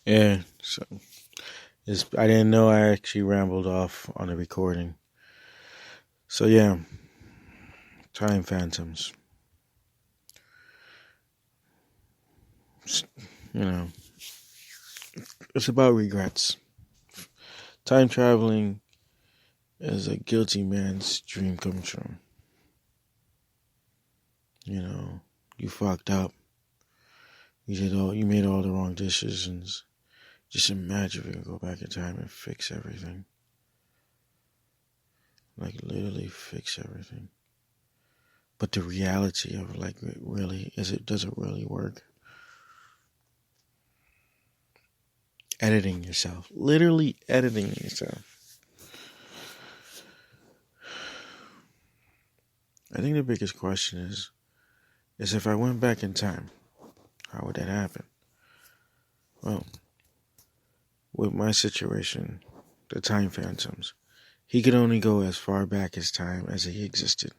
Yeah, so I didn't know I actually rambled off on the recording. So yeah, time phantoms. You know, it's about regrets. Time traveling is a guilty man's dream come true. You know, you fucked up. You made all the wrong decisions. Just imagine if you could go back in time and fix everything. Like literally fix everything. But the reality of does it really work? Editing yourself. Literally editing yourself. I think the biggest question is if I went back in time, how would that happen? Well, with my situation, the time phantoms, he could only go as far back as time as he existed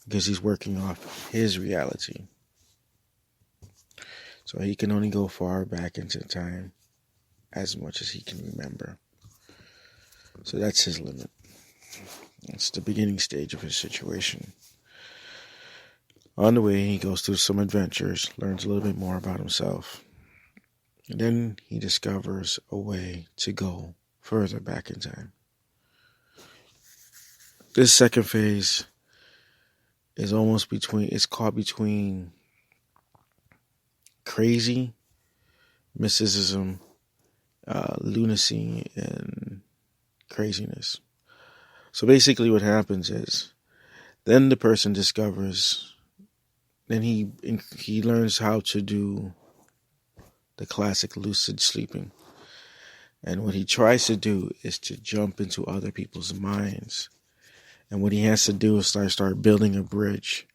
because he's working off his reality. So he can only go far back into time as much as he can remember. So that's his limit. That's the beginning stage of his situation. On the way, he goes through some adventures, learns a little bit more about himself. And then he discovers a way to go further back in time. This second phase is caught between crazy, mysticism, lunacy, and craziness. So basically what happens is, then the person discovers, then he learns how to do the classic lucid sleeping. And what he tries to do is to jump into other people's minds. And what he has to do is start building a bridge.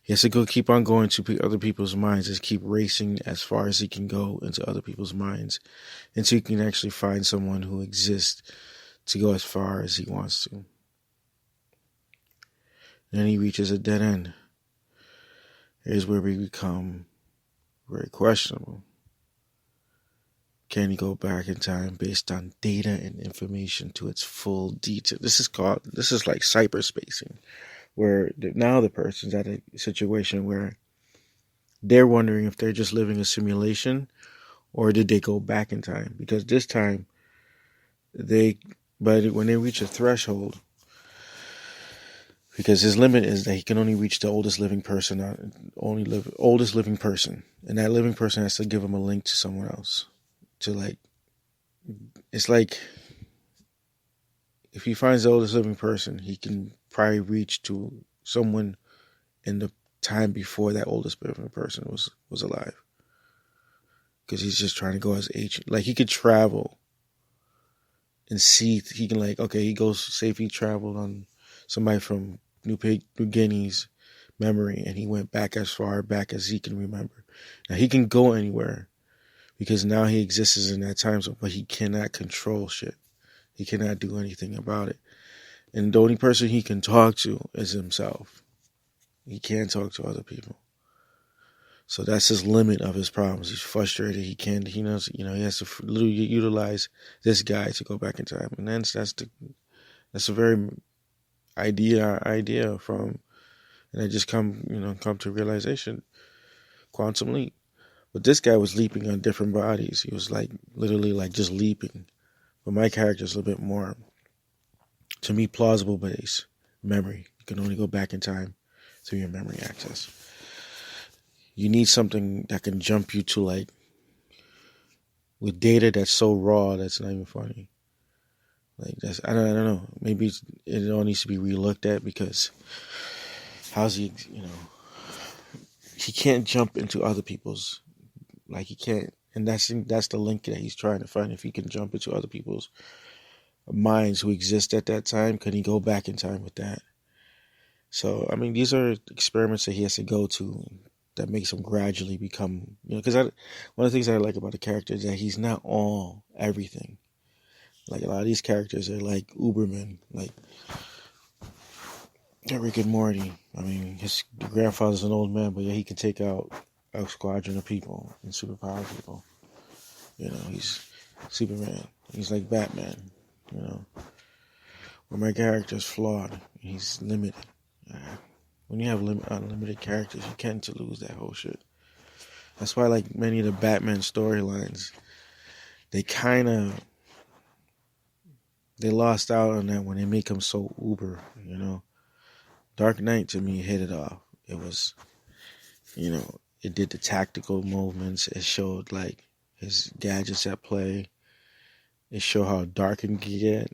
He has to keep on going to other people's minds, just keep racing as far as he can go into other people's minds, until he can actually find someone who exists to go as far as he wants to. Then he reaches a dead end. Here's where we become very questionable. Can he go back in time based on data and information to its full detail? This is like cyberspacing, where now the person's at a situation where they're wondering if they're just living a simulation or did they go back in time? Because this time, when they reach a threshold, because his limit is that he can only reach the oldest living person, and that living person has to give him a link to someone else. It's like if he finds the oldest living person, he can probably reach to someone in the time before that oldest living person was alive. Because he's just trying to go as ancient. Like he could travel and see. He can he goes, say if he traveled on somebody from New Guinea's memory and he went back as far back as he can remember. Now he can go anywhere because now he exists in that time zone, but he cannot control shit. He cannot do anything about it. And the only person he can talk to is himself. He can't talk to other people. So that's his limit of his problems. He's frustrated. He knows, he has to utilize this guy to go back in time. And then that's a very idea from, and I just come to realization, quantum leap. But this guy was leaping on different bodies. He was literally just leaping. But my character is a little bit more, to me, plausible base. Memory. You can only go back in time through your memory access. You need something that can jump you to with data that's so raw that's not even funny. I don't know. Maybe it all needs to be relooked at because how's he? He can't jump into other people's. He can't, and that's the link that he's trying to find. If he can jump into other people's minds who exist at that time, can he go back in time with that? So these are experiments that he has to go to. That makes him gradually become, because one of the things I like about the character is that he's not all everything. A lot of these characters are like Ubermen, like Rick and Morty. His grandfather's an old man, but yeah, he can take out a squadron of people and superpower people. he's Superman. He's like Batman, where my character's flawed. He's limited. When you have unlimited characters, you tend to lose that whole shit. That's why, like, many of the Batman storylines, they lost out on that when they make him so uber, Dark Knight, to me, hit it off. It was, it did the tactical movements. It showed, like, his gadgets at play. It showed how dark it can get,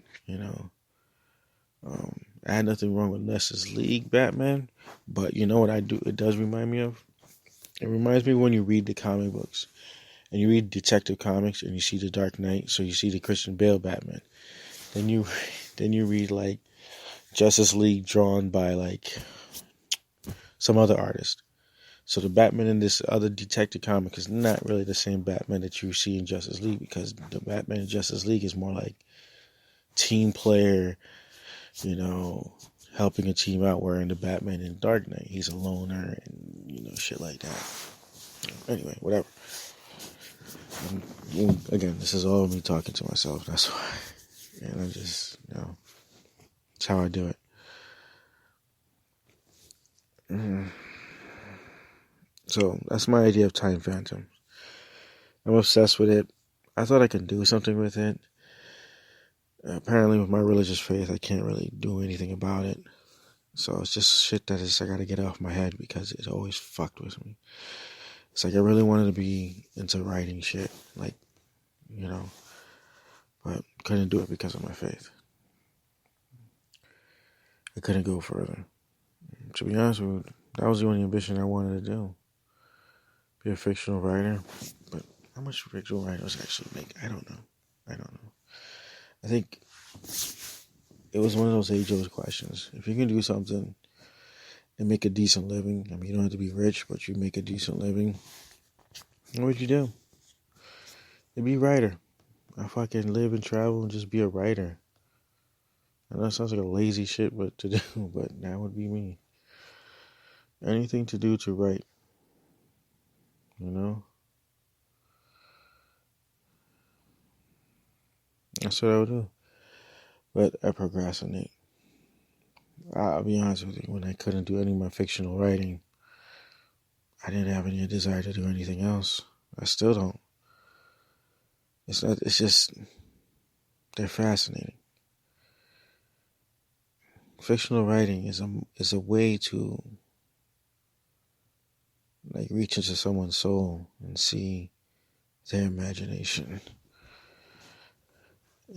I had nothing wrong with Justice League Batman, but you know what it does remind me of? It reminds me when you read the comic books and you read Detective Comics and you see the Dark Knight, so you see the Christian Bale Batman. Then you read like Justice League drawn by like some other artist. So the Batman in this other Detective comic is not really the same Batman that you see in Justice League, because the Batman in Justice League is more like team player, helping a team out, where in the Batman in Dark Knight, he's a loner and, shit like that. Anyway, whatever. Again, this is all me talking to myself, that's why. And I just, it's how I do it. So, that's my idea of Time Phantom. I'm obsessed with it. I thought I could do something with it. Apparently, with my religious faith, I can't really do anything about it. So it's just shit that I gotta get off my head, because it always fucked with me. It's like I really wanted to be into writing shit, like, but couldn't do it because of my faith. I couldn't go further. To be honest with you, that was the only ambition I wanted to do. Be a fictional writer. But how much fictional writers actually make? I don't know. I think it was one of those age-old questions. If you can do something and make a decent living, I mean, you don't have to be rich, but you make a decent living, what would you do? You'd be a writer. I fucking live and travel and just be a writer. I know it sounds like a lazy shit to do, but that would be me. Anything to do to write, That's what I would do. But I procrastinate. I'll be honest with you, when I couldn't do any of my fictional writing, I didn't have any desire to do anything else. I still don't. It's just, they're fascinating. Fictional writing is a way to, like, reach into someone's soul and see their imagination.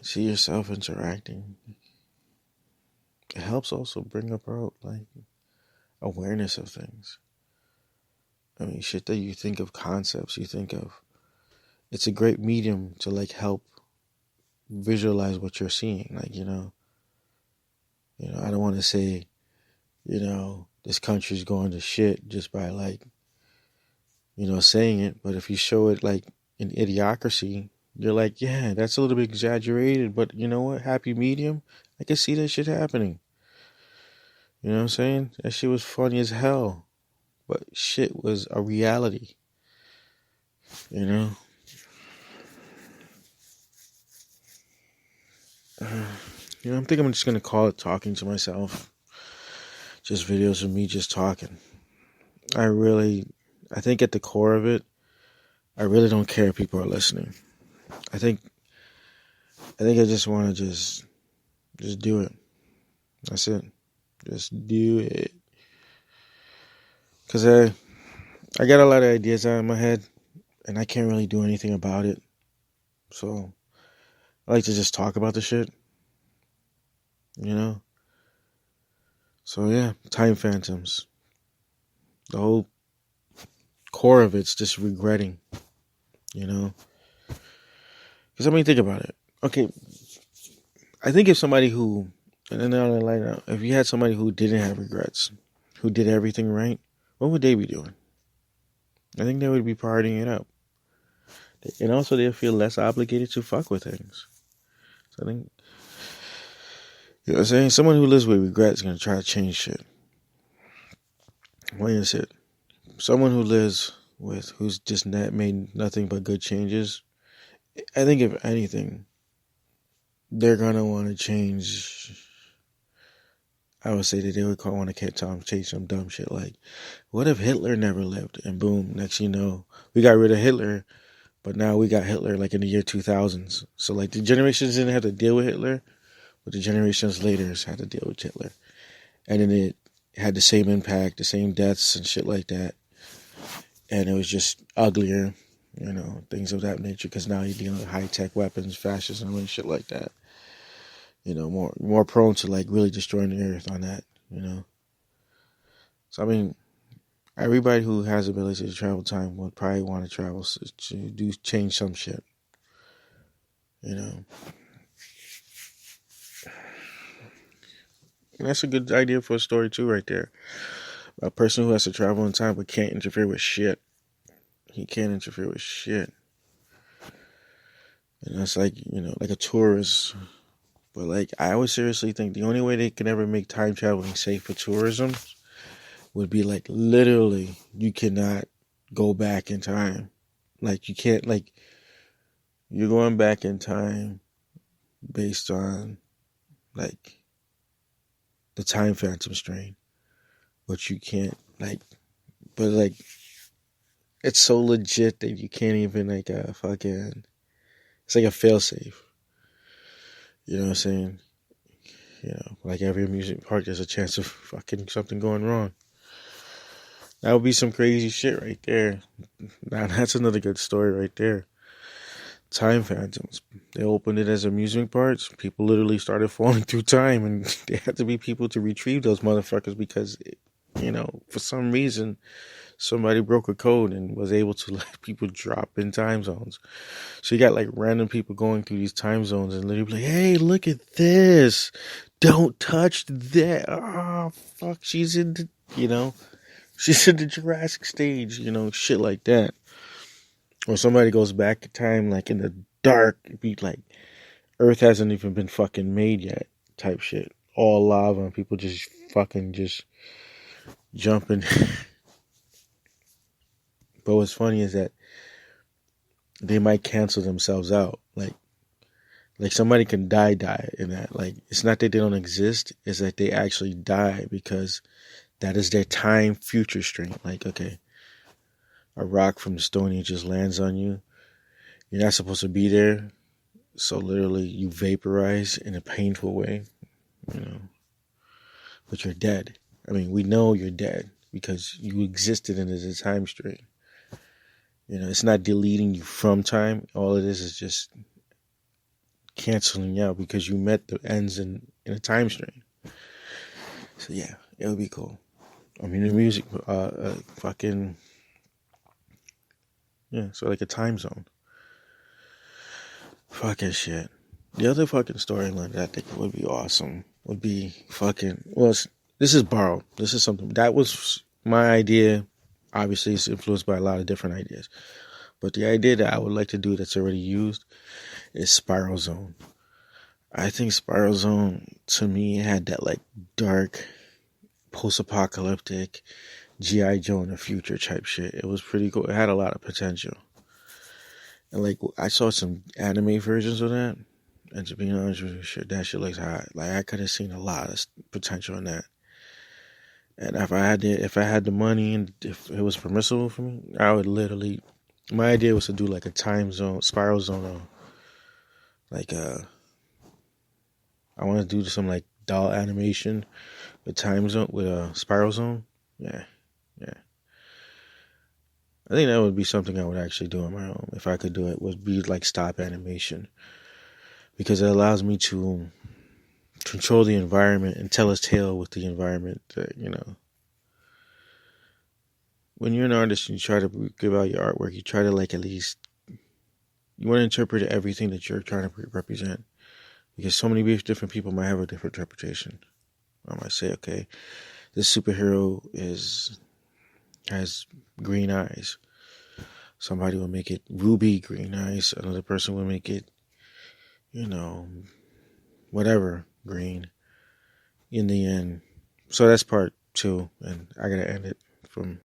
See yourself interacting. It helps also bring about, like, awareness of things. I mean, shit that you think of, concepts you think of. It's a great medium to, like, help visualize what you're seeing. Like, I don't want to say, this country's going to shit just by, like, saying it. But if you show it, like, in Idiocracy, you're like, yeah, that's a little bit exaggerated, but you know what? Happy medium. I can see that shit happening. You know what I'm saying? That shit was funny as hell. But shit was a reality. I'm thinking I'm just going to call it talking to myself. Just videos of me just talking. I think at the core of it, I really don't care if people are listening. I think I just want to just do it. That's it. Just do it. Because I got a lot of ideas out in my head, and I can't really do anything about it. So I like to just talk about the shit. So yeah, Time Phantoms. The whole core of it's just regretting, Because, I mean, think about it. Okay, I think if somebody if you had somebody who didn't have regrets, who did everything right, what would they be doing? I think they would be partying it up. And also they'll feel less obligated to fuck with things. So I think, you know what I'm saying? Someone who lives with regret is going to try to change shit. Why is it? Someone who lives who's just made nothing but good changes I think if anything, they're gonna want to change. I would say that they would want to change some dumb shit like, what if Hitler never lived? And boom, next you know, we got rid of Hitler, but now we got Hitler like in the year 2000s. So like the generations didn't have to deal with Hitler, but the generations later had to deal with Hitler. And then it had the same impact, the same deaths and shit like that. And it was just uglier, things of that nature, because now you're dealing with high-tech weapons, fascism and shit like that. More prone to like really destroying the earth on that. So I mean, everybody who has the ability to travel time would probably want to travel to do change some shit. And that's a good idea for a story too, right there. A person who has to travel in time but can't interfere with shit. He can't interfere with shit. And that's like, like a tourist. But like, I would seriously think the only way they can ever make time traveling safe for tourism would be like literally you cannot go back in time. Like you can't, like, you're going back in time based on like the time phantom strain. But you can't but like it's so legit that you can't even like it's like a failsafe. You know what I'm saying? Like every amusement park, there's a chance of fucking something going wrong. That would be some crazy shit right there. Now that's another good story right there. Time phantoms. They opened it as amusement parks. People literally started falling through time, and there had to be people to retrieve those motherfuckers because, for some reason, somebody broke a code and was able to let people drop in time zones. So you got like random people going through these time zones and literally like, hey, look at this. Don't touch that. Oh, fuck. She's in the Jurassic stage, shit like that. Or somebody goes back in time like in the dark, be like Earth hasn't even been fucking made yet type shit. All lava and people just fucking just jumping. But what's funny is that they might cancel themselves out. Like somebody can die in that. Like it's not that they don't exist, it's that they actually die because that is their time future strain. Like, okay, a rock from the Stone Age just lands on you. You're not supposed to be there. So literally you vaporize in a painful way, but you're dead. I mean, we know you're dead because you existed in a time strain. It's not deleting you from time. All it is just canceling you out because you met the ends in a time strain. So yeah, it would be cool. I mean, the music, fucking, yeah, so like a time zone. Fucking shit. The other fucking storyline that I think would be awesome would be fucking, well, this is borrowed. This is something, that was my idea. Obviously, it's influenced by a lot of different ideas. But the idea that I would like to do that's already used is Spiral Zone. I think Spiral Zone, to me, had that like dark, post-apocalyptic, G.I. Joe in the future type shit. It was pretty cool. It had a lot of potential. And like, I saw some anime versions of that. And to be honest with you, that shit looks hot. Like, I could have seen a lot of potential in that. And if I had the money and if it was permissible for me, I would literally, my idea was to do like a time zone, Spiral Zone, like I want to do some like doll animation with time zone, with a Spiral Zone. Yeah. I think that would be something I would actually do on my own. If I could do it, would be like stop animation. Because it allows me to control the environment and tell a tale with the environment that, when you're an artist and you try to give out your artwork, you try to like at least, you want to interpret everything that you're trying to represent. Because so many different people might have a different interpretation. I might say, okay, this superhero has green eyes. Somebody will make it ruby green eyes. Another person will make it, whatever green in the end. So that's part 2, and I gotta end it from